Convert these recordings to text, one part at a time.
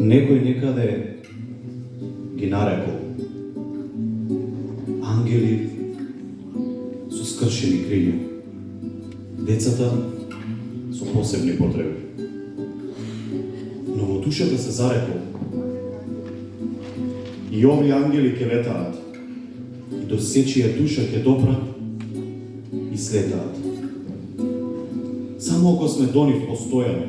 Некој некаде ги нарекол ангели со скршени крилја, децата со посебни потреби. Но во душата се зарекол и овие ангели ќе летаат и до сечија душа ќе допрат и слетаат. Само ако сме до нив постојани,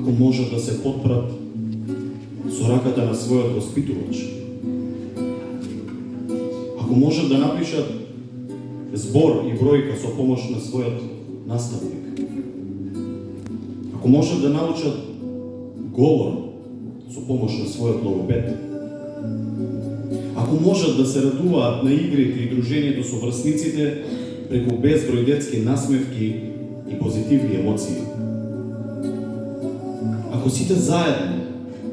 ако можат да се потпрат со раката на својот воспитувач, ако можат да напишат збор и бројка со помош на својот наставник, ако можат да научат говор со помош на својот логопед, ако можат да се радуваат на игрите и дружењето со врсниците преку безброј детски насмевки и позитивни емоции, ако сите заедно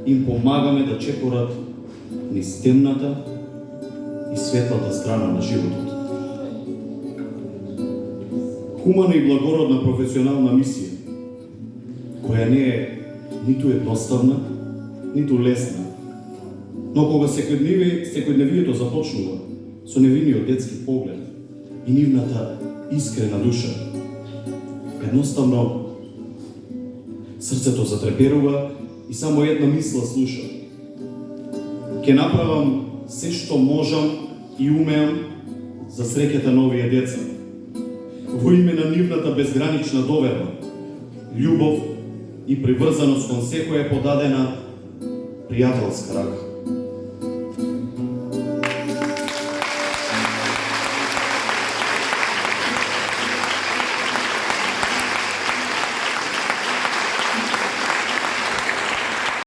им помагаме да чекорат низ темната и светлата страна на животот. Хумана и благородна професионална мисија, која не е ниту едноставна, ниту лесна, но кога секојдневието започнува со невиниот детски поглед и нивната искрена душа, едноставно срцето затреперува и само една мисла слуша: ќе направам се што можам и умеам за среќата на овие деца, во име на нивната безгранична доверба, љубов и приврзаност кон секоја подадена пријателска рака.